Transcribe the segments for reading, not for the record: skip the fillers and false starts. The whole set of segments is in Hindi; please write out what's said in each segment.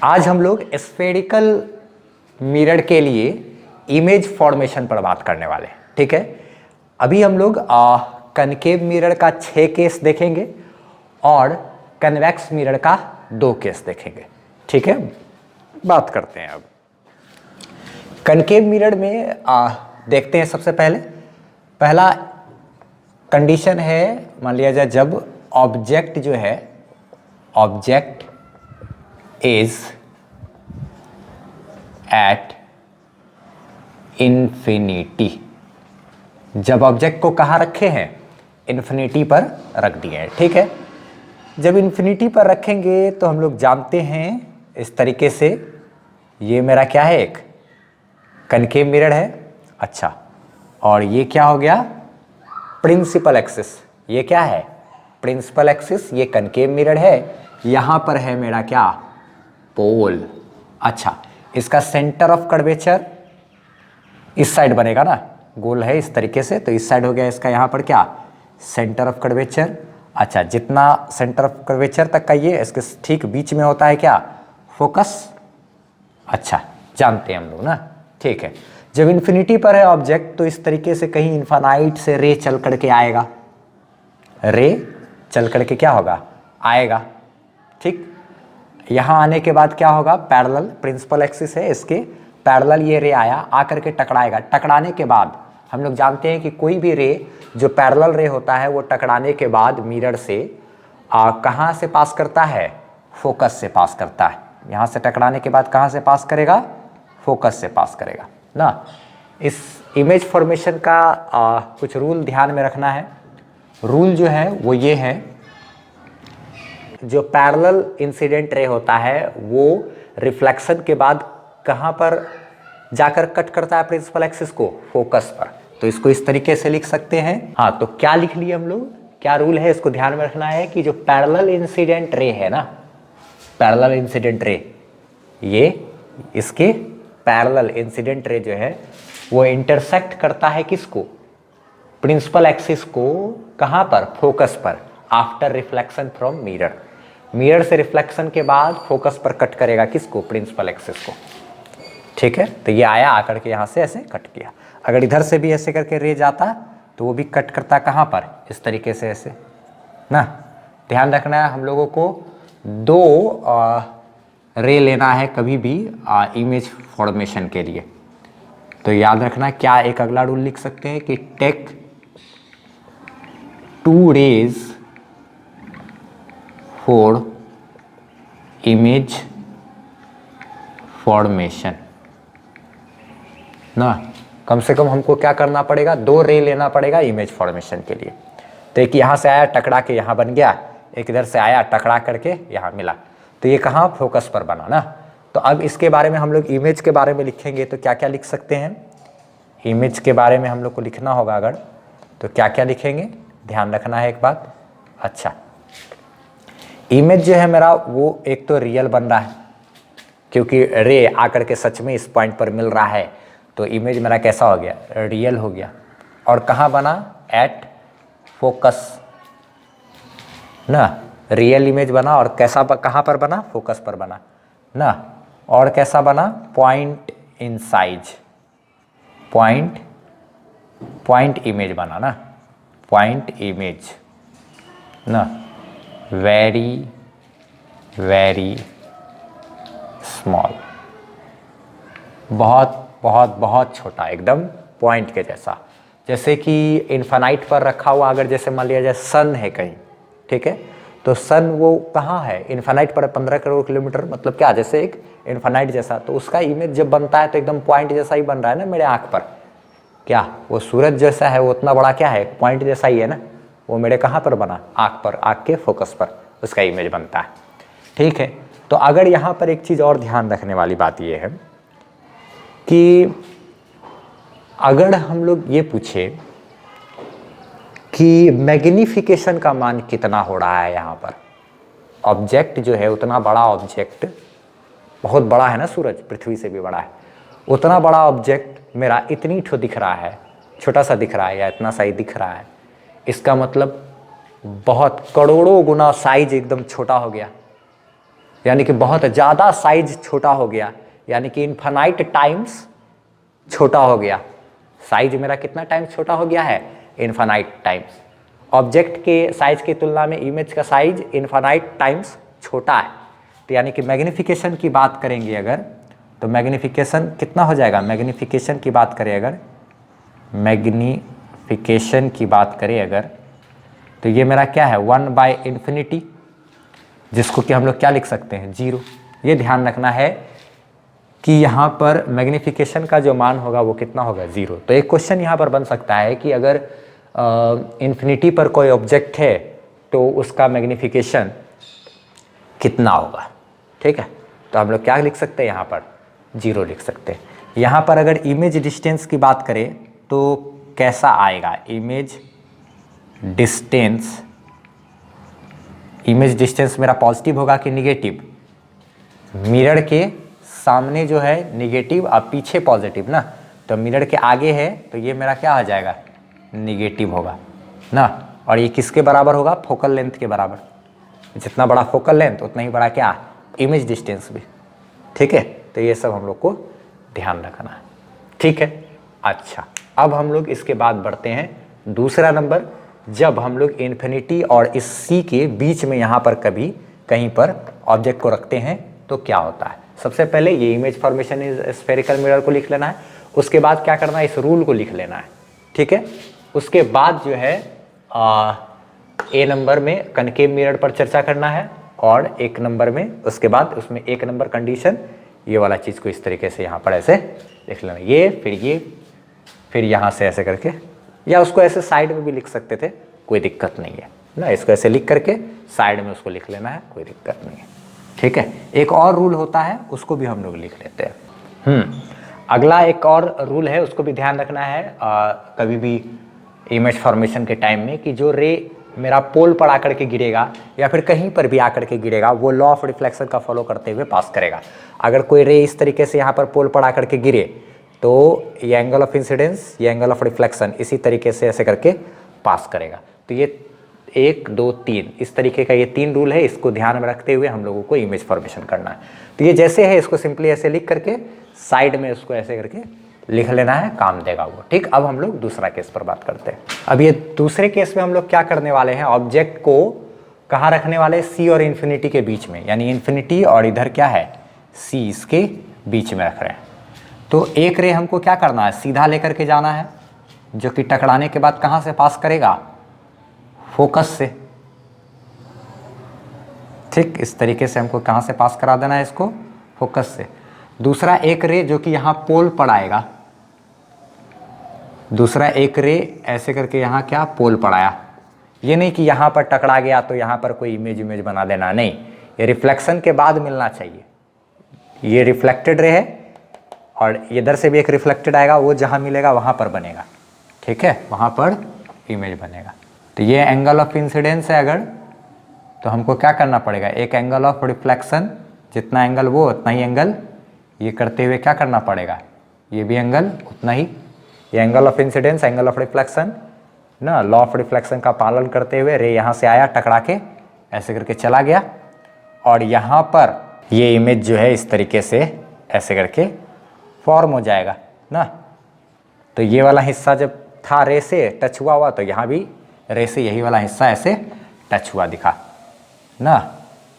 आज हम लोग स्फेरिकल मिरर के लिए इमेज फॉर्मेशन पर बात करने वाले हैं। ठीक है, अभी हम लोग कनकेव मिरर का 6 केस देखेंगे और कन्वेक्स मिरर का 2 केस देखेंगे। ठीक है, बात करते हैं। अब कनकेव मिरर में देखते हैं। सबसे पहला कंडीशन है, मान लिया जाए जब ऑब्जेक्ट जो है, ऑब्जेक्ट इज एट इन्फिनिटी। जब ऑब्जेक्ट को कहाँ रखे हैं? इन्फिनिटी पर रख दिए हैं। ठीक है, जब इन्फिनिटी पर रखेंगे तो हम लोग जानते हैं इस तरीके से, ये मेरा क्या है, एक कनकेव मिरर है। अच्छा, और ये क्या हो गया? Principal axis. ये क्या है? Principal axis. ये कनकेव मिरर है, यहां पर है मेरा क्या? पोल। अच्छा, इसका सेंटर ऑफ कर्वेचर इस साइड बनेगा ना, गोल है इस तरीके से, तो इस साइड हो गया इसका यहां पर क्या? Centre of curvature. अच्छा, जितना सेंटर ऑफ कर्वेचर तक का ये, इसके ठीक बीच में होता है क्या? फोकस। अच्छा, जानते हैं हम लोग ना। ठीक है, जब इन्फिनिटी पर है ऑब्जेक्ट तो इस तरीके से कहीं इन्फानाइट से रे चल करके आएगा, रे चल करके क्या होगा? आएगा। ठीक, यहां आने के बाद क्या होगा? पैरेलल, प्रिंसिपल एक्सिस है, इसके पैरेलल ये रे आया, आकर के टकराएगा। टकराने के बाद हम लोग जानते हैं कि कोई भी रे जो पैरेलल रे होता है वो टकराने के बाद मिरर से कहाँ से पास करता है? फोकस से पास करता है। यहाँ से टकराने के बाद कहाँ से पास करेगा? फोकस से पास करेगा ना। इस इमेज फॉर्मेशन का कुछ रूल ध्यान में रखना है। रूल जो है वो ये है, जो पैरेलल इंसिडेंट रे होता है वो रिफ्लेक्शन के बाद कहाँ पर जाकर कट करता है प्रिंसिपल एक्सिस को? फोकस पर। तो इसको इस तरीके से लिख सकते हैं। हाँ, तो क्या लिख लिए हम लोग? क्या रूल है इसको ध्यान में रखना है कि जो पैरेलल इंसिडेंट रे है ना, पैरेलल इंसिडेंट रे, ये इसके पैरेलल इंसिडेंट रे जो है वो इंटरसेक्ट करता है किसको? प्रिंसिपल एक्सिस को। कहाँ पर? फोकस पर। After reflection from mirror, mirror से रिफ्लेक्शन के बाद फोकस पर कट करेगा किसको? प्रिंसिपल एक्सिस को। ठीक है, तो ये आया, आकर के यहाँ से ऐसे कट किया। अगर इधर से भी ऐसे करके रे जाता तो वो भी कट करता कहाँ पर? इस तरीके से ऐसे ना। ध्यान रखना है, हम लोगों को 2 रे लेना है कभी भी इमेज फॉर्मेशन के लिए। तो याद रखना, क्या एक अगला रूल लिख सकते हैं कि take 2 rays for image formation ना। कम से कम हमको क्या करना पड़ेगा? 2 रे लेना पड़ेगा इमेज फॉर्मेशन के लिए। तो एक यहाँ से आया टकरा के यहाँ बन गया, एक इधर से आया टकरा करके यहाँ मिला, तो ये कहाँ? फोकस पर बना ना। तो अब इसके बारे में हम लोग इमेज के बारे में लिखेंगे तो क्या क्या लिख सकते हैं? इमेज के बारे में हम लोग को लिखना होगा अगर, तो क्या क्या लिखेंगे? ध्यान रखना है एक बात। अच्छा, इमेज जो है मेरा वो एक तो रियल बन रहा है, क्योंकि रे आकर के सच में इस पॉइंट पर मिल रहा है, तो इमेज मेरा कैसा हो गया? रियल हो गया। और कहाँ बना? एट फोकस ना। रियल इमेज बना और कैसा कहाँ पर बना? फोकस पर बना ना। और कैसा बना? Point in size, point image बना ना, पॉइंट इमेज ना। वेरी वेरी स्मॉल, बहुत बहुत बहुत छोटा, एकदम पॉइंट के जैसा। जैसे कि इन्फानाइट पर रखा हुआ, अगर जैसे मान लिया जाए सन है कहीं, ठीक है, तो सन वो कहाँ है? इन्फानाइट पर 15 करोड़ किलोमीटर, मतलब क्या? जैसे एक इन्फानाइट जैसा, तो उसका इमेज जब बनता है तो एकदम पॉइंट जैसा ही बन रहा है ना मेरे आँख पर। क्या वो सूरज जैसा है? वो उतना बड़ा क्या है? पॉइंट जैसा ही है ना। वो मेरे कहाँ पर बना? आँख पर, आँख के फोकस पर उसका इमेज बनता है। ठीक है, तो अगर यहाँ पर एक चीज़ और ध्यान रखने वाली बात ये है कि अगर हम लोग ये पूछे कि मैग्निफिकेशन का मान कितना हो रहा है यहाँ पर, ऑब्जेक्ट जो है उतना बड़ा ऑब्जेक्ट, बहुत बड़ा है ना, सूरज पृथ्वी से भी बड़ा है, उतना बड़ा ऑब्जेक्ट मेरा इतनी ठो दिख रहा है, छोटा सा दिख रहा है या इतना सा ही दिख रहा है, इसका मतलब बहुत करोड़ों गुना साइज एकदम छोटा हो गया। यानी कि बहुत ज़्यादा साइज छोटा हो गया, यानी कि इन्फानाइट टाइम्स छोटा हो गया। साइज मेरा कितना टाइम्स छोटा हो गया है? Infinite times. ऑब्जेक्ट के साइज की तुलना में इमेज का साइज इन्फानाइट टाइम्स छोटा है। तो यानी कि मैग्नीफिकेशन की बात करेंगे अगर, तो मैग्नीफिकेशन कितना हो जाएगा? मैग्नीफिकेशन की बात करें अगर, मैग्नीफिकेशन की बात करें अगर, तो ये मेरा क्या है? 1/∞, जिसको कि हम लोग क्या लिख सकते हैं? 0। ये ध्यान रखना है कि यहाँ पर मैग्नीफिकेशन का जो मान होगा वो कितना होगा? 0। तो एक क्वेश्चन यहाँ पर बन सकता है कि अगर इन्फिनिटी पर कोई ऑब्जेक्ट है तो उसका मैग्नीफिकेशन कितना होगा? ठीक है, तो हम लोग क्या लिख सकते हैं? यहाँ पर 0 लिख सकते हैं। यहाँ पर अगर इमेज डिस्टेंस की बात करें तो कैसा आएगा? इमेज डिस्टेंस मेरा पॉजिटिव होगा कि निगेटिव? मिरर के सामने जो है निगेटिव और पीछे पॉजिटिव ना, तो मिरर के आगे है तो ये मेरा क्या आ जाएगा? निगेटिव होगा ना। और ये किसके बराबर होगा? फोकल लेंथ के बराबर। जितना बड़ा फोकल लेंथ उतना ही बड़ा क्या? इमेज डिस्टेंस भी। ठीक है, तो ये सब हम लोग को ध्यान रखना है। ठीक है, अच्छा अब हम लोग इसके बाद बढ़ते हैं दूसरा नंबर। जब हम लोग इन्फिनिटी और इस सी के बीच में यहाँ पर कभी कहीं पर ऑब्जेक्ट को रखते हैं तो क्या होता है? सबसे पहले ये image formation is spherical mirror को लिख लेना है। उसके बाद क्या करना है? इस रूल को लिख लेना है। ठीक है, उसके बाद जो है ए नंबर में कनकेव मिरर पर चर्चा करना है, और एक नंबर में उसके बाद उसमें एक नंबर कंडीशन ये वाला चीज़ को इस तरीके से यहाँ पर ऐसे लिख लेना। ये फिर यहाँ से ऐसे करके, या उसको ऐसे साइड में भी लिख सकते थे, कोई दिक्कत नहीं है ना। इसको ऐसे लिख करके साइड में उसको लिख लेना है, कोई दिक्कत नहीं है। ठीक है, एक और रूल होता है उसको भी हम लोग लिख लेते हैं। अगला एक और रूल है, उसको भी ध्यान रखना है कभी भी इमेज फॉर्मेशन के टाइम में, कि जो रे मेरा पोल पर आकर के गिरेगा या फिर कहीं पर भी आकर के गिरेगा वो लॉ ऑफ रिफ्लेक्शन का फॉलो करते हुए पास करेगा। अगर कोई रे इस तरीके से यहाँ पर पोल पर आकर के गिरे तो ये एंगल ऑफ इंसिडेंस, ये एंगल ऑफ रिफ्लेक्शन इसी तरीके से ऐसे करके पास करेगा। तो ये 1 2 3 इस तरीके का ये 3 रूल है। इसको ध्यान में रखते हुए हम लोगों को इमेज फॉर्मेशन करना है। तो ये जैसे है इसको सिंपली ऐसे लिख करके साइड में उसको ऐसे करके लिख लेना है, काम देगा वो। ठीक, अब हम लोग दूसरा केस पर बात करते हैं। अब ये दूसरे केस में हम लोग क्या करने वाले हैं? ऑब्जेक्ट को कहाँ रखने वाले? सी और इन्फिनिटी के बीच में, यानी इन्फिनिटी और इधर क्या है? सी, इसके बीच में रख रहे हैं। तो एक रे हमको क्या करना है? सीधा लेकर के जाना है, जो कि टकराने के बाद कहाँ से पास करेगा? फोकस से। ठीक, इस तरीके से हमको कहाँ से पास करा देना है इसको? फोकस से। दूसरा एक रे जो कि यहाँ पोल पर आएगा, दूसरा एक रे ऐसे करके यहाँ क्या? पोल पर आया। ये नहीं कि यहाँ पर टकरा गया तो यहाँ पर कोई इमेज बना देना, नहीं, ये रिफ्लेक्शन के बाद मिलना चाहिए। ये रिफ्लेक्टेड रे है और इधर से भी एक रिफ्लेक्टेड आएगा, वो जहाँ मिलेगा वहाँ पर बनेगा। ठीक है, वहाँ पर इमेज बनेगा। तो ये एंगल ऑफ इंसिडेंस है अगर, तो हमको क्या करना पड़ेगा? एक एंगल ऑफ रिफ्लेक्शन, जितना एंगल वो उतना ही एंगल ये करते हुए क्या करना पड़ेगा? ये भी एंगल उतना ही। ये angle of incidence, angle of reflection ना, लॉ ऑफ रिफ्लेक्शन का पालन करते हुए रे यहाँ से आया, टकरा के ऐसे करके चला गया, और यहाँ पर ये इमेज जो है इस तरीके से ऐसे करके फॉर्म हो जाएगा ना। तो ये वाला हिस्सा जब था रे से टच हुआ तो यहाँ भी रे से यही वाला हिस्सा ऐसे टच हुआ दिखा ना।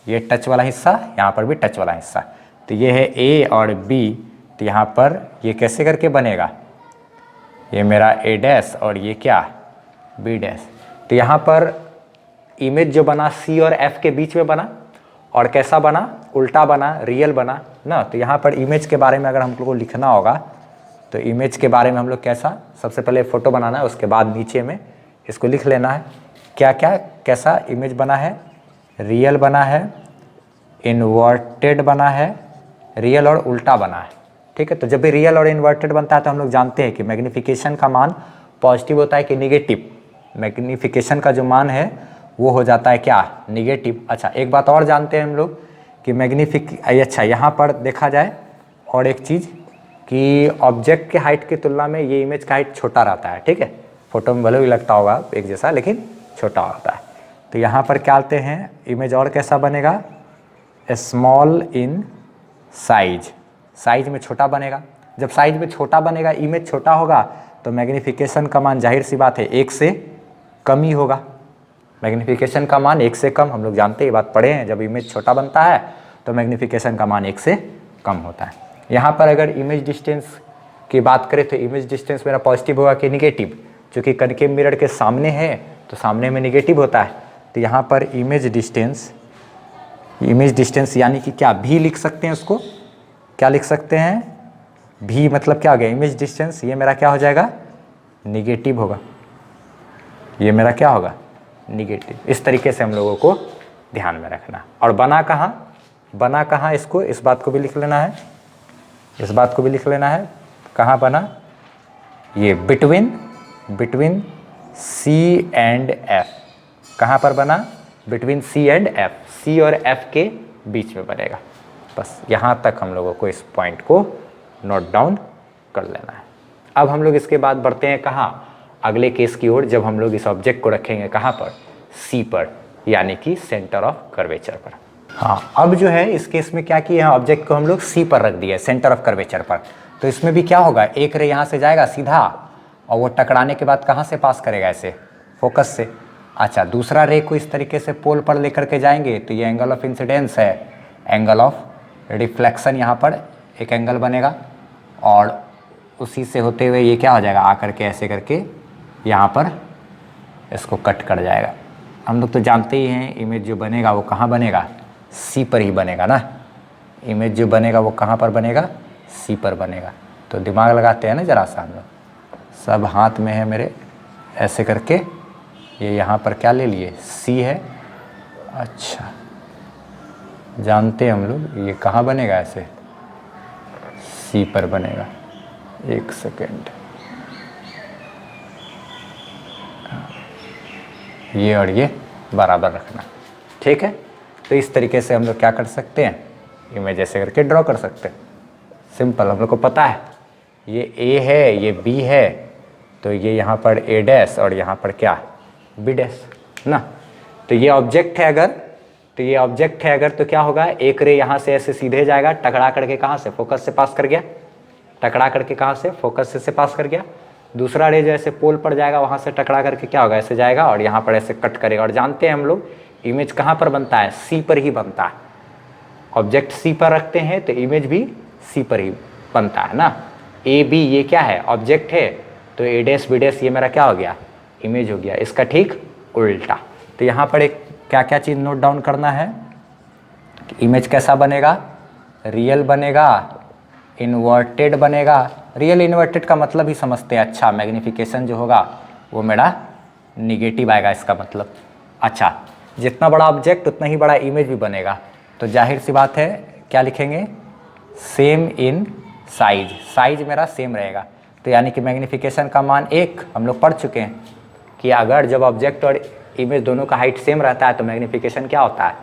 ये टच वाला हिस्सा, यहाँ पर भी टच वाला हिस्सा। तो ये है ए और बी, तो यहाँ पर ये कैसे करके बनेगा? ये मेरा ए डैश और ये क्या? B dash. तो यहाँ पर इमेज जो बना सी और एफ के बीच में बना, और कैसा बना? उल्टा बना, रियल बना ना। तो यहाँ पर इमेज के बारे में अगर हम लोग को लिखना होगा तो इमेज के बारे में हम लोग कैसा? सबसे पहले फ़ोटो बनाना है, उसके बाद नीचे में इसको लिख लेना है क्या क्या कैसा इमेज बना है? रियल बना है, इन्वर्टेड बना है, रियल और उल्टा बना है। ठीक है, तो जब भी रियल और इन्वर्टेड बनता है तो हम लोग जानते हैं कि मैग्नीफिकेशन का मान पॉजिटिव होता है कि निगेटिव। मैग्नीफिकेशन का जो मान है वो हो जाता है क्या? निगेटिव। अच्छा, एक बात और जानते हैं हम लोग कि अच्छा यहाँ पर देखा जाए और एक चीज़ कि ऑब्जेक्ट के हाइट की तुलना में ये इमेज का हाइट छोटा रहता है। ठीक है, फोटो में भले भी लगता होगा एक जैसा, लेकिन छोटा होता है। तो यहाँ पर क्या आते हैं इमेज और कैसा बनेगा? स्मॉल इन साइज, साइज में छोटा बनेगा। जब साइज में छोटा बनेगा, इमेज छोटा होगा, तो मैग्नीफिकेशन का मान जाहिर सी बात है 1 से कम ही होगा। मैग्नीफिकेशन का मान 1 से कम, हम लोग जानते हैं, ये बात पढ़े हैं, जब इमेज छोटा बनता है तो मैग्नीफिकेशन का मान 1 से कम होता है। यहाँ पर अगर इमेज डिस्टेंस की बात करें तो इमेज डिस्टेंस मेरा पॉजिटिव होगा कि निगेटिव, क्योंकि कनकेव मिरर के सामने है तो सामने में निगेटिव होता है। तो यहाँ पर इमेज डिस्टेंस यानी कि क्या भी लिख सकते हैं उसको, क्या लिख सकते हैं भी, मतलब क्या हो गया इमेज डिस्टेंस, ये मेरा क्या हो जाएगा निगेटिव होगा, ये मेरा क्या होगा निगेटिव। इस तरीके से हम लोगों को ध्यान में रखना। और बना कहाँ इसको, इस बात को भी लिख लेना है, इस बात को भी लिख लेना है, कहाँ बना, ये बिटवीन सी एंड एफ, कहाँ पर बना, बिटवीन सी एंड एफ, सी और एफ के बीच में बनेगा। बस यहाँ तक हम लोगों को इस पॉइंट को नोट डाउन कर लेना है। अब हम लोग इसके बाद बढ़ते हैं कहाँ, अगले केस की ओर, जब हम लोग इस ऑब्जेक्ट को रखेंगे कहाँ पर, सी पर, यानी कि सेंटर ऑफ कर्वेचर पर। हाँ, अब जो है इस केस में क्या किया, ऑब्जेक्ट को हम लोग सी पर रख दिया, सेंटर ऑफ कर्वेचर पर। तो इसमें भी क्या होगा, एक रे यहाँ से जाएगा सीधा और वो टकराने के बाद कहाँ से पास करेगा, ऐसे फोकस से। अच्छा, दूसरा रे को इस तरीके से पोल पर लेकर के जाएंगे तो ये एंगल ऑफ इंसिडेंस है, एंगल ऑफ रिफ्लेक्शन, यहाँ पर एक एंगल बनेगा और उसी से होते हुए ये क्या हो जाएगा, आकर के ऐसे करके यहाँ पर इसको कट कर जाएगा। हम लोग तो जानते ही हैं इमेज जो बनेगा वो कहाँ बनेगा, सी पर ही बनेगा ना। इमेज जो बनेगा वो कहाँ पर बनेगा, सी पर बनेगा। तो दिमाग लगाते हैं ना जरा सा, हम लोग सब हाथ में है मेरे, ऐसे करके ये यहाँ पर क्या ले लिए, सी है। अच्छा, जानते हैं हम लोग ये कहाँ बनेगा, ऐसे सी पर बनेगा। एक सेकेंड, ये और ये बराबर रखना, ठीक है। तो इस तरीके से हम लोग क्या कर सकते हैं, इमेज ऐसे करके ड्रॉ कर सकते हैं, सिंपल। हम लोग को पता है ये ए है, ये बी है, तो ये यहाँ पर ए डैश और यहाँ पर क्या, बी डैश ना। तो ये ऑब्जेक्ट है अगर, तो ये ऑब्जेक्ट है अगर, तो क्या होगा, एक रे यहाँ से ऐसे सीधे जाएगा, टकरा करके कहाँ से, फोकस से पास कर गया, टकरा करके कहाँ से, फोकस से पास कर गया। दूसरा रे जो ऐसे पोल पर जाएगा, वहाँ से टकरा करके क्या होगा, ऐसे जाएगा और यहाँ पर ऐसे कट करेगा। और जानते हैं हम लोग इमेज कहाँ पर बनता है, सी पर ही बनता है। ऑब्जेक्ट सी पर रखते हैं तो इमेज भी सी पर ही बनता है ना। ए बी ये क्या है, ऑब्जेक्ट है, तो ए डैश बी डैश ये मेरा क्या हो गया, इमेज हो गया। इसका ठीक उल्टा। तो यहाँ पर एक क्या क्या चीज़ नोट डाउन करना है, इमेज कैसा बनेगा, रियल बनेगा, इन्वर्टेड बनेगा। रियल इन्वर्टेड का मतलब ही समझते हैं। अच्छा, मैग्नीफिकेशन जो होगा वो मेरा निगेटिव आएगा, इसका मतलब। अच्छा, जितना बड़ा ऑब्जेक्ट उतना ही बड़ा इमेज भी बनेगा। तो जाहिर सी बात है क्या लिखेंगे, सेम इन साइज, साइज मेरा सेम रहेगा। तो यानी कि मैग्नीफिकेशन का मान 1 हम लोग पढ़ चुके हैं कि अगर जब ऑब्जेक्ट और इमेज दोनों का हाइट सेम रहता है तो मैग्नीफिकेशन क्या होता है,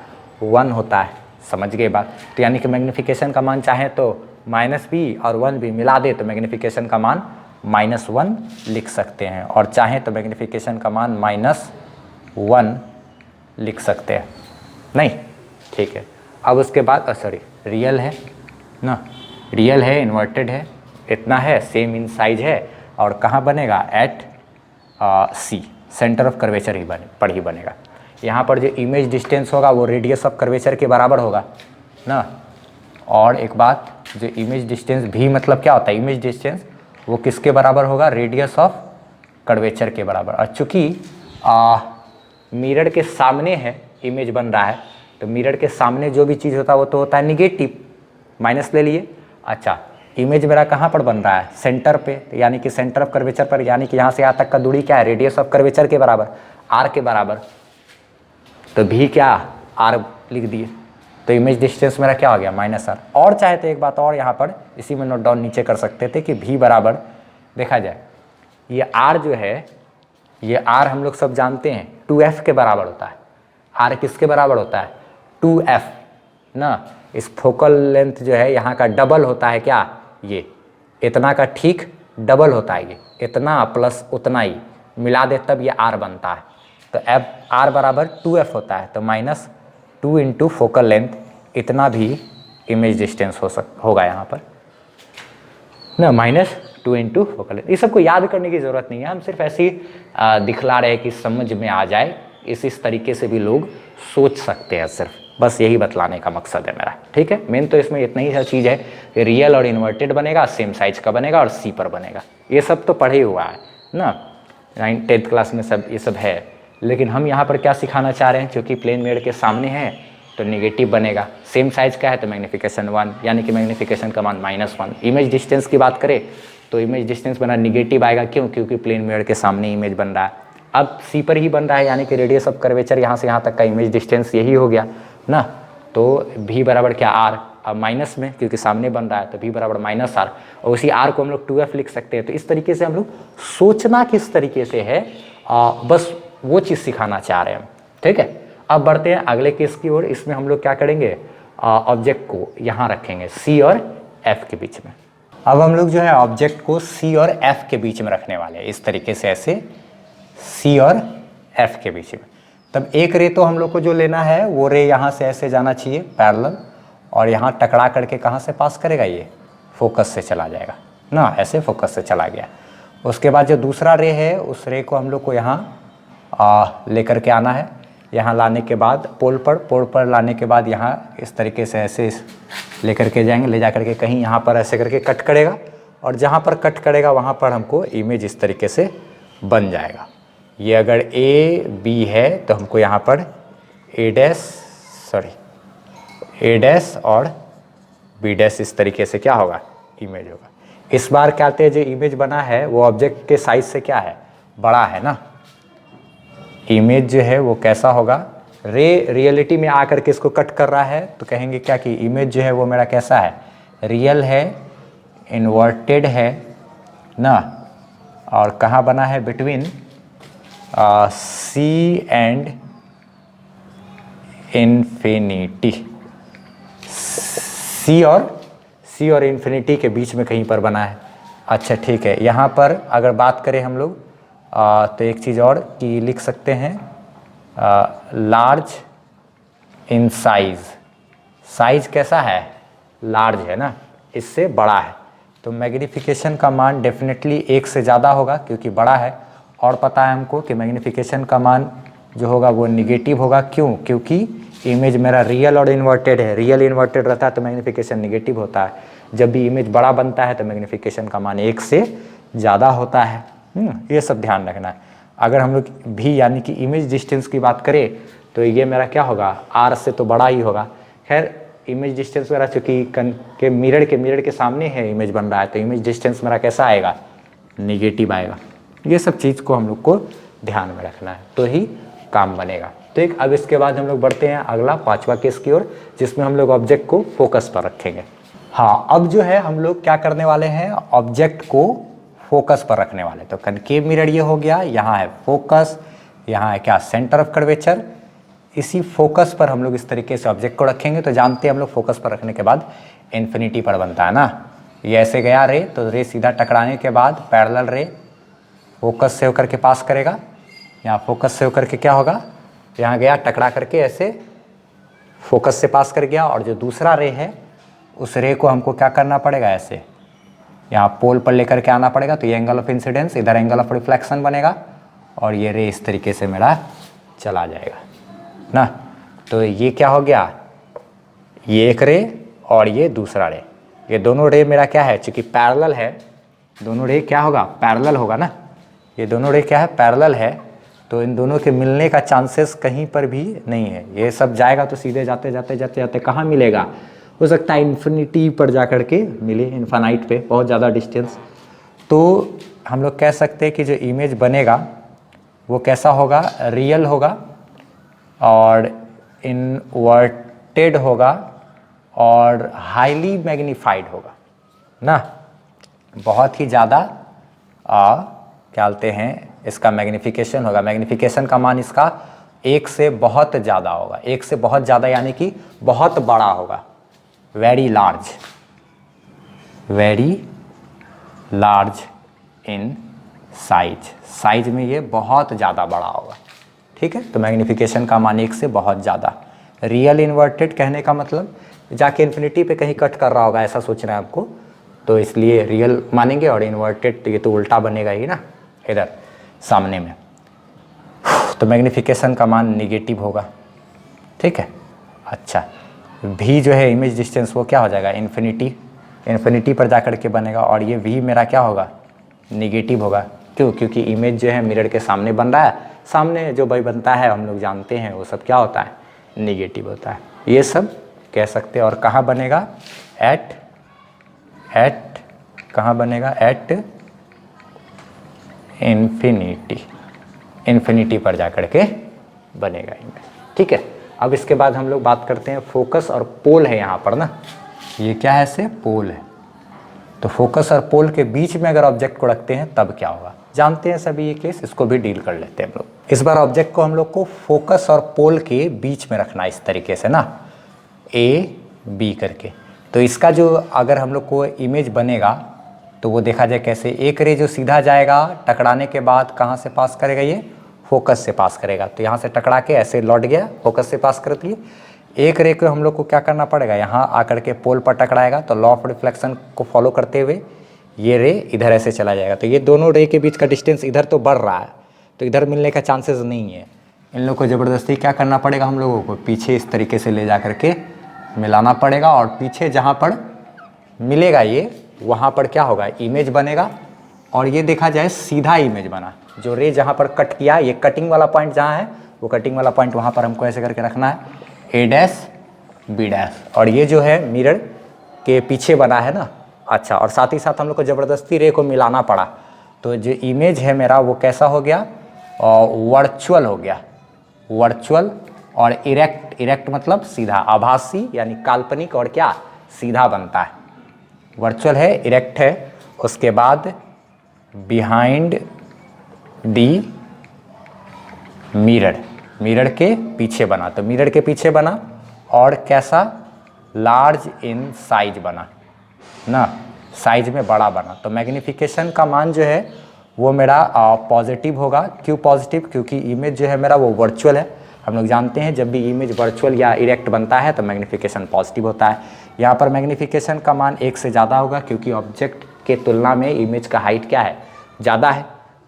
1 होता है। समझ गए बात। तो यानी कि मैग्नीफिकेशन का मान चाहे तो -b और 1 भी मिला दे तो मैग्नीफिकेशन का मान -1 लिख सकते हैं, और चाहे तो मैग्नीफिकेशन का मान -1 लिख सकते हैं। नहीं, ठीक है। अब उसके बाद सॉरी, रियल है ना, रियल है, इन्वर्टेड है, इतना है, सेम इन साइज है, और कहाँ बनेगा, at C, centre of curvature ही पर ही बनेगा। यहाँ पर जो इमेज डिस्टेंस होगा वो रेडियस ऑफ कर्वेचर के बराबर होगा ना। और एक बात, जो इमेज डिस्टेंस भी मतलब क्या होता है, इमेज डिस्टेंस वो किसके बराबर होगा, रेडियस ऑफ कर्वेचर के बराबर। और चूँकि मिरर के सामने है, इमेज बन रहा है, तो मिरर के सामने जो भी चीज़ होता है वो तो होता है निगेटिव, माइनस ले लिए। अच्छा, इमेज मेरा कहाँ पर बन रहा है, सेंटर पे, तो यानी कि सेंटर ऑफ कर्वेचर पर, यानी कि यहाँ से यहाँ तक का दूरी क्या है, रेडियस ऑफ कर्वेचर के बराबर, आर के बराबर। तो भी क्या, आर लिख दिए, तो इमेज डिस्टेंस मेरा क्या हो गया, -r। और चाहे तो एक बात और यहाँ पर इसी में नोट डाउन नीचे कर सकते थे कि भी बराबर, देखा जाए ये r जो है, ये r हम लोग सब जानते हैं 2f के बराबर होता है। r किसके बराबर होता है, 2f ना। इस फोकल लेंथ जो है यहाँ का डबल होता है क्या, ये इतना का ठीक डबल होता है, ये इतना प्लस उतना ही मिला दे तब ये r बनता है। तो f r बराबर 2f होता है, तो -2 × फोकल लेंथ इतना भी इमेज डिस्टेंस होगा यहाँ पर ना, -2 इंटू फोकल लेंथ। ये सबको याद करने की ज़रूरत नहीं है, हम सिर्फ ऐसे ही दिखला रहे हैं कि समझ में आ जाए। इस तरीके से भी लोग सोच सकते हैं, सिर्फ बस यही बतलाने का मकसद है मेरा, ठीक है। मेन तो इसमें इतना ही सा चीज़ है कि रियल और इन्वर्टेड बनेगा, सेम साइज का बनेगा और सी पर बनेगा। ये सब तो पढ़े हुआ है ना, 9th क्लास में सब ये सब है। लेकिन हम यहाँ पर क्या सिखाना चाह रहे हैं, क्योंकि प्लेन मिरर के सामने है तो नेगेटिव बनेगा, सेम साइज का है तो मैग्नीफिकेशन 1, यानी कि मैग्नीफिकेशन का मान -1। इमेज डिस्टेंस की बात करें तो इमेज डिस्टेंस बना नेगेटिव आएगा, क्यों? क्योंकि प्लेन मिरर के सामने इमेज बन रहा है। अब सी पर ही बन रहा है, यानी कि रेडियस ऑफ कर्वेचर यहाँ से यहाँ तक का इमेज डिस्टेंस यही हो गया ना। तो भी बराबर क्या, आर। अब माइनस में क्योंकि सामने बन रहा है तो भी बराबर -r, और उसी r को हम लोग 2f लिख सकते हैं। तो इस तरीके से हम लोग सोचना किस तरीके से है, बस वो चीज़ सिखाना चाह रहे हैं हम, ठीक है। अब बढ़ते हैं अगले केस की ओर। इसमें हम लोग क्या करेंगे, ऑब्जेक्ट को यहाँ रखेंगे c और f के बीच में। अब हम लोग जो है ऑब्जेक्ट को c और f के बीच में रखने वाले हैं, इस तरीके से, ऐसे c और f के बीच में। तब एक रे तो हम लोग को जो लेना है वो रे यहाँ से ऐसे जाना चाहिए पैरेलल, और यहाँ टकरा करके कहाँ से पास करेगा, ये फोकस से चला जाएगा ना, ऐसे फोकस से चला गया। उसके बाद जो दूसरा रे है उस रे को हम लोग को यहाँ लेकर के आना है। यहाँ लाने के बाद पोल पर लाने के बाद यहाँ इस तरीके से ऐसे लेकर के जाएंगे, ले जा करके कहीं यहाँ पर ऐसे करके कट करेगा, और जहाँ पर कट करेगा वहाँ पर हमको इमेज इस तरीके से बन जाएगा। ये अगर ए बी है तो हमको यहाँ पर ए डैश और बी डैश इस तरीके से क्या होगा, इमेज होगा। इस बार क्या कहते हैं, जो इमेज बना है वो ऑब्जेक्ट के साइज से क्या है, बड़ा है ना। इमेज जो है वो कैसा होगा, रे रियलिटी में आकर के इसको कट कर रहा है तो कहेंगे क्या कि इमेज जो है वो मेरा कैसा है, रियल है, इन्वर्टेड है ना, और कहाँ बना है, बिटवीन सी एंड इन्फिनिटी। सी और इन्फिनिटी के बीच में कहीं पर बना है। अच्छा ठीक है, यहाँ पर अगर बात करें हम लोग तो एक चीज़ और कि लिख सकते हैं लार्ज इन साइज कैसा है, लार्ज है ना, इससे बड़ा है। तो मैग्नीफिकेशन का मान डेफिनेटली 1 से ज़्यादा होगा क्योंकि बड़ा है, और पता है हमको कि मैग्नीफिकेशन का मान जो होगा वो निगेटिव होगा। क्यों? क्योंकि इमेज मेरा रियल और इन्वर्टेड है। रियल इन्वर्टेड रहता है तो मैग्नीफिकेशन निगेटिव होता है। जब भी इमेज बड़ा बनता है तो मैग्नीफिकेशन का मान 1 से ज़्यादा होता है। ये सब ध्यान रखना है। अगर हम लोग भी यानी कि इमेज डिस्टेंस की बात करें तो ये मेरा क्या होगा, आर से तो बड़ा ही होगा। खैर इमेज डिस्टेंस मेरा चूँकि मिरर के सामने है इमेज बन रहा है तो इमेज डिस्टेंस मेरा कैसा आएगा, निगेटिव आएगा। ये सब चीज़ को हम लोग को ध्यान में रखना है तो ही काम बनेगा। तो एक अब इसके बाद हम लोग बढ़ते हैं अगला 5वां केस की ओर, जिसमें हम लोग ऑब्जेक्ट को फोकस पर रखेंगे। हाँ, अब जो है हम लोग क्या करने वाले हैं, ऑब्जेक्ट को फोकस पर रखने वाले। तो कनकेव मिरर ये हो गया, यहाँ है फोकस, यहाँ है क्या, सेंटर ऑफ कर्वेचर। इसी फोकस पर हम लोग इस तरीके से ऑब्जेक्ट को रखेंगे। तो जानते हैं हम लोग फोकस पर रखने के बाद इन्फिनिटी पर बनता है ना। ये ऐसे गया रे तो रे सीधा टकराने के बाद पैरेलल रे फोकस से होकर के पास करेगा। यहाँ फोकस से होकर के क्या होगा, यहाँ गया टकरा करके ऐसे फोकस से पास कर गया, और जो दूसरा रे है उस रे को हमको क्या करना पड़ेगा, ऐसे यहाँ पोल पर लेकर के आना पड़ेगा। तो ये एंगल ऑफ इंसिडेंस, इधर एंगल ऑफ रिफ्लेक्शन बनेगा, और ये रे इस तरीके से मेरा चला जाएगा ना। तो ये क्या हो गया, ये एक रे और ये दूसरा रे, ये दोनों रे मेरा क्या है, चूँकि पैरेलल है, दोनों रे क्या होगा, पैरेलल होगा ना। ये दोनों रे क्या है, पैरेलल है, तो इन दोनों के मिलने का चांसेस कहीं पर भी नहीं है। ये सब जाएगा तो सीधे जाते जाते कहाँ मिलेगा, हो सकता है इन्फिनिटी पर जा कर के मिले, इन्फानाइट पे, बहुत ज़्यादा डिस्टेंस। तो हम लोग कह सकते हैं कि जो इमेज बनेगा वो कैसा होगा, रियल होगा और इनवर्टेड होगा और हाईली मैग्नीफाइड होगा ना। बहुत ही ज़्यादा क्या बोलते हैं इसका मैग्नीफिकेशन होगा। मैग्नीफिकेशन का मान इसका 1 से बहुत ज़्यादा होगा। 1 से बहुत ज़्यादा यानी कि बहुत बड़ा होगा, वेरी लार्ज इन साइज में ये बहुत ज़्यादा बड़ा होगा। ठीक है, तो मैग्नीफिकेशन का मान 1 से बहुत ज़्यादा। रियल इन्वर्टेड कहने का मतलब जाके इन्फिनिटी पे कहीं कट कर रहा होगा, ऐसा सोचना है आपको, तो इसलिए रियल मानेंगे। और इन्वर्टेड ये तो उल्टा बनेगा ही ना इधर सामने में, तो मैग्नीफिकेशन का मान निगेटिव होगा, ठीक है। अच्छा, भी जो है इमेज डिस्टेंस वो क्या हो जाएगा, इन्फिनिटी पर जा कर के बनेगा, और ये भी मेरा क्या होगा, निगेटिव होगा। क्यों? क्योंकि इमेज जो है मिरर के सामने बन रहा है, सामने जो भाई बनता है हम लोग जानते हैं वो सब क्या होता है, निगेटिव होता है, ये सब कह सकते हैं। और कहाँ बनेगा, एट कहाँ बनेगा, एट इन्फिनिटी पर जा कर के बनेगा इमेज, ठीक है। अब इसके बाद हम लोग बात करते हैं फोकस और पोल है यहाँ पर ना, ये क्या है, से पोल है। तो फोकस और पोल के बीच में अगर ऑब्जेक्ट को रखते हैं तब क्या होगा, जानते हैं सभी ये केस, इसको भी डील कर लेते हैं हम लोग। इस बार ऑब्जेक्ट को हम लोग को फोकस और पोल के बीच में रखना है इस तरीके से ना, ए बी करके। तो इसका जो अगर हम लोग को इमेज बनेगा तो वो देखा जाए कैसे, एक रे जो सीधा जाएगा टकराने के बाद कहाँ से पास करेगा, ये फोकस से पास करेगा। तो यहाँ से टकरा के ऐसे लौट गया, फोकस से पास करती है। एक रे को हम लोग को क्या करना पड़ेगा, यहाँ आकर के पोल पर टकराएगा, तो लॉ ऑफ रिफ्लेक्शन को फॉलो करते हुए ये रे इधर ऐसे चला जाएगा। तो ये दोनों रे के बीच का डिस्टेंस इधर तो बढ़ रहा है, तो इधर मिलने का चांसेस नहीं है। इन लोग को ज़बरदस्ती क्या करना पड़ेगा, हम लोगों को पीछे इस तरीके से ले जा करके मिलाना पड़ेगा, और पीछे जहाँ पर मिलेगा ये वहाँ पर क्या होगा, इमेज बनेगा। और ये देखा जाए सीधा इमेज बना, जो रे जहाँ पर कट किया, ये कटिंग वाला पॉइंट जहाँ है, वो कटिंग वाला पॉइंट वहाँ पर हमको ऐसे करके रखना है, ए डैश बी डैश। और ये जो है मिरर के पीछे बना है ना। अच्छा, और साथ ही साथ हम लोग को ज़बरदस्ती रे को मिलाना पड़ा, तो जो इमेज है मेरा वो कैसा हो गया, वर्चुअल हो गया, वर्चुअल। और इरेक्ट मतलब सीधा, आभासी यानी काल्पनिक, और क्या सीधा बनता है, वर्चुअल है, इरेक्ट है। उसके बाद बिहाइंड दी मिरर के पीछे बना, तो मिरर के पीछे बना, और कैसा, लार्ज इन साइज बना ना, साइज में बड़ा बना। तो मैग्नीफिकेशन का मान जो है वो मेरा पॉजिटिव होगा। क्यों पॉजिटिव, क्योंकि इमेज जो है मेरा वो वर्चुअल है। हम लोग जानते हैं जब भी इमेज वर्चुअल या इरेक्ट बनता है तो मैग्नीफिकेशन पॉजिटिव होता है। यहाँ पर मैग्नीफिकेशन का मान 1 से ज़्यादा होगा, क्योंकि ऑब्जेक्ट के तुलना में इमेज का हाइट क्या है, ज़्यादा है,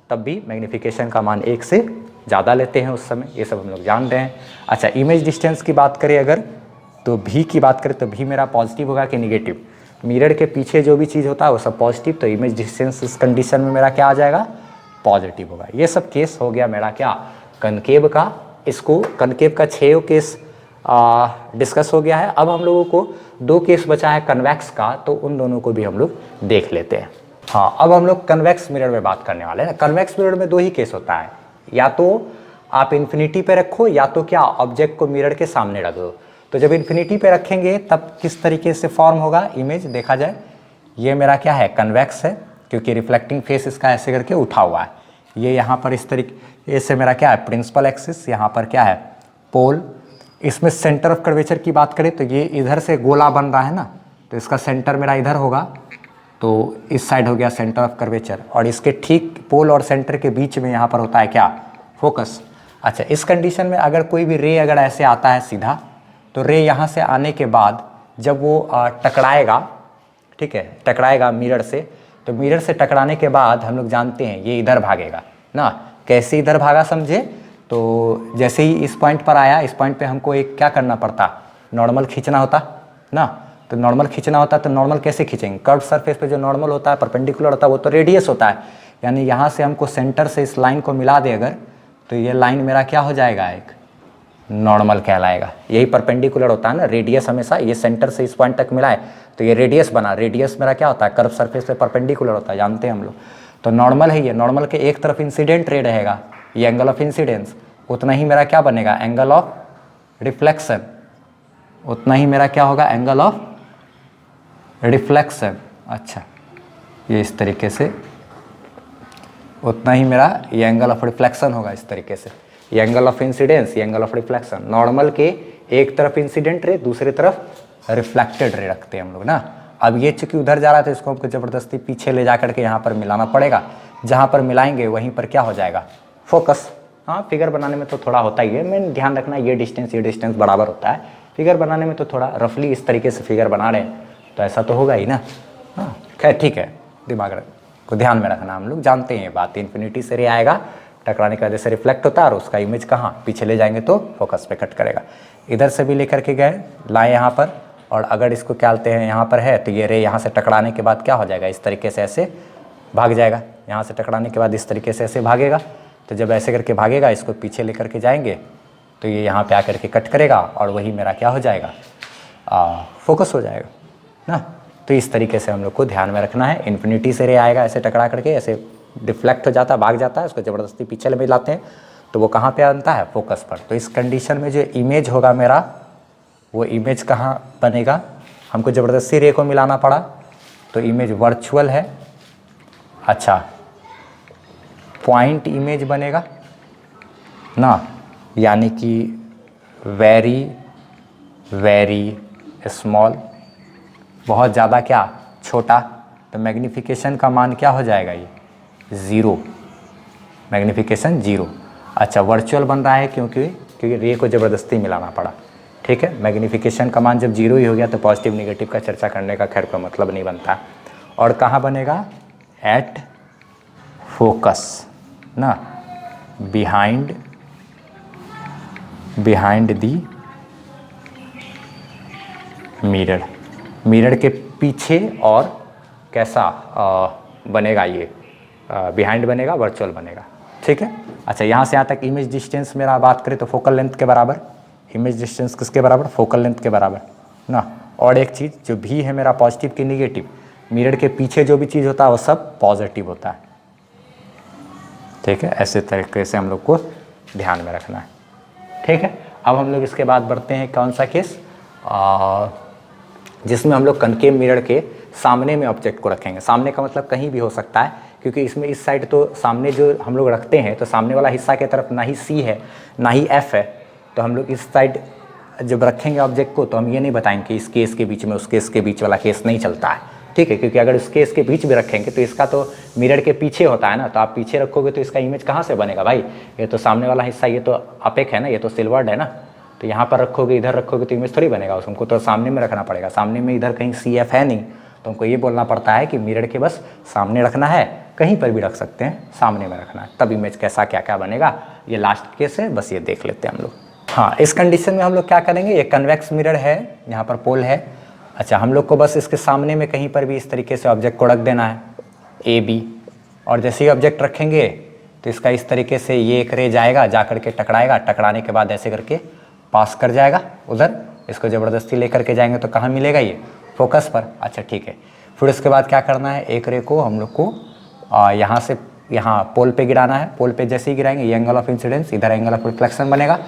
तब भी मैग्नीफिकेशन का मान 1 से ज़्यादा लेते हैं उस समय, ये सब हम लोग जान रहे हैं। अच्छा, इमेज डिस्टेंस की बात करें अगर, तो भी की बात करें तो भी मेरा पॉजिटिव होगा कि निगेटिव, मिरर के पीछे जो भी चीज़ होता है वो सब पॉजिटिव, तो इमेज डिस्टेंस इस कंडीशन में मेरा क्या आ जाएगा, पॉजिटिव होगा। ये सब केस हो गया मेरा क्या, कनकेव का। इसको कनकेव का 6 केस डिस्कस हो गया है। अब हम लोगों को 2 केस बचा है कन्वेक्स का, तो उन दोनों को भी हम लोग देख लेते हैं। हाँ, अब हम लोग कन्वेक्स मिरर में बात करने वाले हैं। कन्वेक्स मिरर में 2 ही केस होता है, या तो आप इन्फिनिटी पे रखो, या तो क्या ऑब्जेक्ट को मिरर के सामने रख दो। तो जब इन्फिनिटी पे रखेंगे तब किस तरीके से फॉर्म होगा इमेज, देखा जाए ये मेरा क्या है, कन्वेक्स है, क्योंकि रिफ्लेक्टिंग फेस इसका ऐसे करके उठा हुआ है। ये यहाँ पर इस तरीके से मेरा क्या है, प्रिंसिपल एक्सिस, यहाँ पर क्या है, पोल। इसमें सेंटर ऑफ कर्वेचर की बात करें तो ये इधर से गोला बन रहा है ना, तो इसका सेंटर मेरा इधर होगा, तो इस साइड हो गया सेंटर ऑफ कर्वेचर। और इसके ठीक पोल और सेंटर के बीच में यहाँ पर होता है क्या, फोकस। अच्छा, इस कंडीशन में अगर कोई भी रे अगर ऐसे आता है सीधा, तो रे यहाँ से आने के बाद जब वो टकराएगा, ठीक है, टकराएगा मिरर से, तो मिरर से टकराने के बाद हम लोग जानते हैं ये इधर भागेगा ना। कैसे इधर भागा समझे, तो जैसे ही इस पॉइंट पर आया, इस पॉइंट पे हमको एक क्या करना पड़ता, नॉर्मल खींचना होता ना। तो नॉर्मल खींचना होता, तो नॉर्मल कैसे खींचेंगे, कर्व सरफेस पे जो नॉर्मल होता है, परपेंडिकुलर होता है, वो तो रेडियस होता है। यानी यहाँ से हमको सेंटर से इस लाइन को मिला दे अगर, तो ये लाइन मेरा क्या हो जाएगा, एक नॉर्मल कहलाएगा। यही परपेंडिकुलर होता है ना, रेडियस हमेशा ये सेंटर से इस पॉइंट तक मिला है तो ये रेडियस बना। रेडियस मेरा क्या होता है, कर्व सरफेस पे परपेंडिकुलर होता है, जानते हैं हम लोग। तो नॉर्मल है ये, नॉर्मल के एक तरफ इंसिडेंट रे रहेगा, ये एंगल ऑफ इंसिडेंस, उतना ही मेरा क्या बनेगा, एंगल ऑफ रिफ्लेक्शन, उतना ही मेरा क्या होगा, एंगल ऑफ रिफ्लेक्शन। अच्छा, ये इस तरीके से, उतना ही मेरा ये एंगल ऑफ रिफ्लेक्शन होगा इस तरीके से। ये एंगल ऑफ इंसिडेंस, ये एंगल ऑफ रिफ्लेक्शन। नॉर्मल के एक तरफ इंसिडेंट रे, दूसरी तरफ रिफ्लेक्टेड रे रखते हैं हम लोग ना। अब ये चूंकि उधर जा रहा था, इसको हमको ज़बरदस्ती पीछे ले जा करके यहाँ पर मिलाना पड़ेगा। जहाँ पर मिलाएंगे वहीं पर क्या हो जाएगा, फोकस। हाँ, फिगर बनाने में तो थोड़ा होता ही है, मेन ध्यान रखना ये डिस्टेंस बराबर होता है, फिगर बनाने में तो थोड़ा रफली इस तरीके से फिगर बना रहे हैं तो ऐसा तो होगा ही ना। हाँ खैर ठीक है, दिमाग को ध्यान में रखना, हम लोग जानते हैं ये बात। इन्फिनिटी से रे आएगा, टकराने की वजह से रिफ्लेक्ट होता है और उसका इमेज कहाँ पीछे ले जाएंगे तो फोकस पे कट करेगा। इधर से भी लेकर के गए, लाए यहाँ पर, और अगर इसको क्या बोलते हैं यहाँ पर है तो ये रे यहाँ से टकराने के बाद क्या हो जाएगा, इस तरीके से ऐसे भाग जाएगा। यहाँ से टकराने के बाद इस तरीके से ऐसे भागेगा, तो जब ऐसे करके भागेगा इसको पीछे लेकर के जाएंगे तो ये यहाँ पे आकर के कट करेगा और वही मेरा क्या हो जाएगा, फोकस हो जाएगा ना। तो इस तरीके से हम लोग को ध्यान में रखना है। इन्फिनिटी से रे आएगा, ऐसे टकरा करके ऐसे डिफ्लेक्ट हो जाता है, भाग जाता है, उसको ज़बरदस्ती पीछे ले लाते हैं तो वो कहाँ पे बनता है, फोकस पर। तो इस कंडीशन में जो इमेज होगा मेरा, वो इमेज कहाँ बनेगा, हमको ज़बरदस्ती रे को मिलाना पड़ा तो इमेज वर्चुअल है। अच्छा पॉइंट इमेज बनेगा ना, यानी कि वेरी वेरी स्मॉल, बहुत ज़्यादा क्या, छोटा। तो मैग्नीफिकेशन का मान क्या हो जाएगा, ये 0, मैग्नीफिकेशन 0। अच्छा वर्चुअल बन रहा है क्योंकि रे को ज़बरदस्ती मिलाना पड़ा। ठीक है, मैग्नीफिकेशन का मान जब 0 ही हो गया तो पॉजिटिव निगेटिव का चर्चा करने का खैर कोई मतलब नहीं बनता। और कहाँ बनेगा, एट फोकस ना, बिहाइंड दी मिरर, मिरर के पीछे। और कैसा बनेगा ये, बिहाइंड बनेगा, वर्चुअल बनेगा। ठीक है। अच्छा यहाँ से यहाँ तक इमेज डिस्टेंस मेरा बात करें तो फोकल लेंथ के बराबर, इमेज डिस्टेंस किसके बराबर, फोकल लेंथ के बराबर ना। और एक चीज़ जो भी है मेरा पॉजिटिव की निगेटिव, मिरर के पीछे जो भी चीज़ होता है वो सब पॉजिटिव होता है। ठीक है, ऐसे तरीके से हम लोग को ध्यान में रखना है। ठीक है, अब हम लोग इसके बाद बढ़ते हैं कौन सा केस, जिसमें हम लोग कनकेव मिरर के सामने में ऑब्जेक्ट को रखेंगे। सामने का मतलब कहीं भी हो सकता है, क्योंकि इसमें इस साइड तो सामने जो हम लोग रखते हैं तो सामने वाला हिस्सा की तरफ ना ही C है ना ही F है, तो हम लोग इस साइड जब रखेंगे ऑब्जेक्ट को तो हम ये नहीं बताएंगे कि इस केस के बीच में उस केस के बीच वाला केस नहीं चलता है। ठीक है, क्योंकि अगर उस केस के बीच भी रखेंगे तो इसका तो मिरर के पीछे होता है ना, तो आप पीछे रखोगे तो इसका इमेज कहाँ से बनेगा भाई, ये तो सामने वाला हिस्सा, ये तो अपेक है ना, ये तो सिल्वर्ड है ना, तो यहाँ पर रखोगे इधर रखोगे तो इमेज थोड़ी बनेगा, उसको तो सामने में रखना पड़ेगा। सामने में इधर कहीं CF है नहीं, तो हमको ये बोलना पड़ता है कि मिरर के बस सामने रखना है, कहीं पर भी रख सकते हैं, सामने में रखना है, तब इमेज कैसा क्या क्या बनेगा। ये लास्ट केस है, बस ये देख लेते हैं हम लोग। हाँ, इस कंडीशन में हम लोग क्या करेंगे, ये कन्वेक्स मिरर है, यहाँ पर पोल है। अच्छा, हम लोग को बस इसके सामने में कहीं पर भी इस तरीके से ऑब्जेक्ट को रख देना है AB, और जैसे ही ऑब्जेक्ट रखेंगे तो इसका इस तरीके से ये एक रे जाएगा, जा करके टकराएगा, टकराने के बाद ऐसे करके पास कर जाएगा उधर, इसको ज़बरदस्ती लेकर के जाएंगे तो कहाँ मिलेगा, ये फोकस पर। अच्छा ठीक है, फिर उसके बाद क्या करना है, एक रे को हम लोग को यहाँ से यहाँ पोल पे गिराना है। पोल पे जैसे ही गिराएंगे ये एंगल ऑफ इंसिडेंस, इधर एंगल ऑफ रिफ्लेक्शन बनेगा,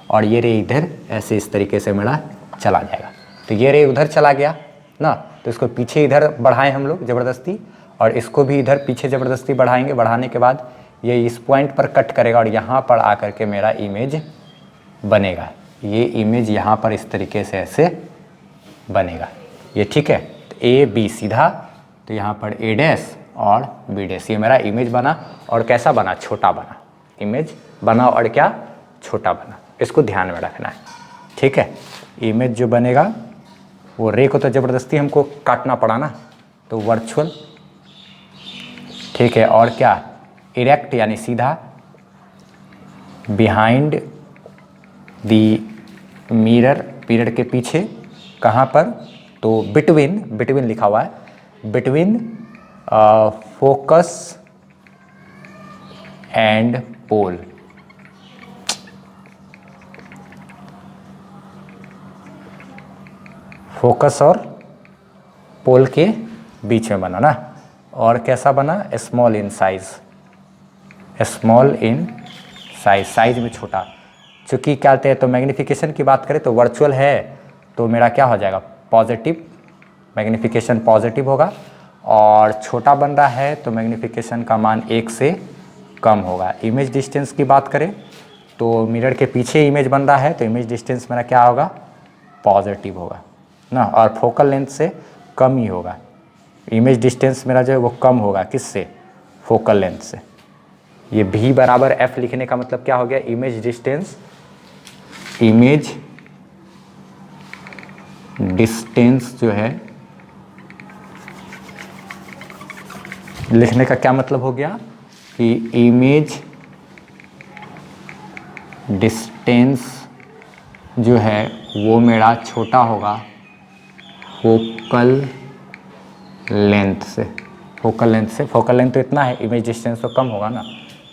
और ये रे इधर ऐसे इस तरीके से मेरा चला जाएगा। तो ये रे उधर चला गया ना, तो इसको पीछे इधर बढ़ाएं हम लोग ज़बरदस्ती, और इसको भी इधर पीछे ज़बरदस्ती बढ़ाएंगे। बढ़ाने के बाद ये इस पॉइंट पर कट करेगा और यहाँ पर आकर के मेरा इमेज बनेगा। ये इमेज यहाँ पर इस तरीके से ऐसे बनेगा ये। ठीक है, तो AB सीधा, तो यहाँ पर A' और B', ये मेरा इमेज बना। और कैसा बना, छोटा बना, इमेज बना और क्या, छोटा बना। इसको ध्यान में रखना है। ठीक है, इमेज जो बनेगा वो रे को तो ज़बरदस्ती हमको काटना पड़ा ना, तो वर्चुअल। ठीक है, और क्या, इरेक्ट यानी सीधा, बिहाइंड दी मिरर, मिरर के पीछे, कहाँ पर, तो बिटवीन लिखा हुआ है, between focus and pole. Focus और पोल के बीच में बना ना। और कैसा बना, small in size, small in size, size में छोटा। चूँकि क्या कहते हैं, तो मैग्नीफिकेशन की बात करें तो वर्चुअल है, तो मेरा क्या हो जाएगा, पॉजिटिव, मैग्नीफिकेशन पॉजिटिव होगा। और छोटा बन रहा है तो मैग्नीफिकेशन का मान 1 से कम होगा। इमेज डिस्टेंस की बात करें तो मिरर के पीछे इमेज बन रहा है, तो इमेज डिस्टेंस मेरा क्या होगा, पॉजिटिव होगा ना, और फोकल लेंथ से कम ही होगा। इमेज डिस्टेंस मेरा जो है वो कम होगा, किससे, फोकल लेंथ से। ये V बराबर F लिखने का मतलब क्या हो गया, इमेज डिस्टेंस, इमेज डिस्टेंस जो है, लिखने का क्या मतलब हो गया कि इमेज डिस्टेंस जो है वो मेरा छोटा होगा फोकल लेंथ से। फोकल लेंथ तो इतना है, इमेज डिस्टेंस तो कम होगा ना।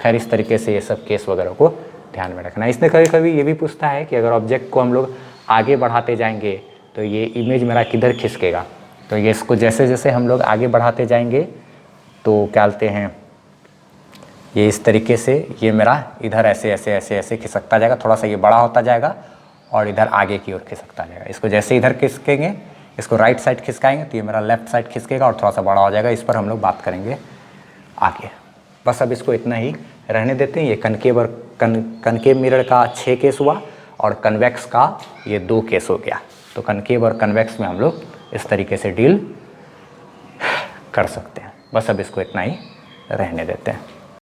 खैर इस तरीके से ये सब केस वगैरह को ध्यान में रखना। इसने कभी कभी ये भी पूछता है कि अगर ऑब्जेक्ट को हम लोग आगे बढ़ाते जाएंगे तो ये इमेज मेरा किधर खिसकेगा। तो ये इसको जैसे जैसे हम लोग आगे बढ़ाते जाएंगे तो क्या बोलते हैं, ये इस तरीके से ये मेरा इधर ऐसे ऐसे ऐसे ऐसे खिसकता जाएगा, थोड़ा सा ये बड़ा होता जाएगा और इधर आगे की ओर खिसकता जाएगा। इसको जैसे इधर खिसकेंगे, इसको राइट साइड खिसकाएंगे तो ये मेरा लेफ्ट साइड खिसकेगा और थोड़ा सा बड़ा हो जाएगा। इस पर हम लोग बात करेंगे आगे। बस अब इसको इतना ही रहने देते हैं। ये कनकेव और कनकेव मिरर का 6 केस हुआ और कन्वेक्स का ये 2 केस हो गया। तो कनकेव और कन्वेक्स में हम लोग इस तरीके से डील कर सकते हैं। बस अब इसको इतना ही रहने देते हैं।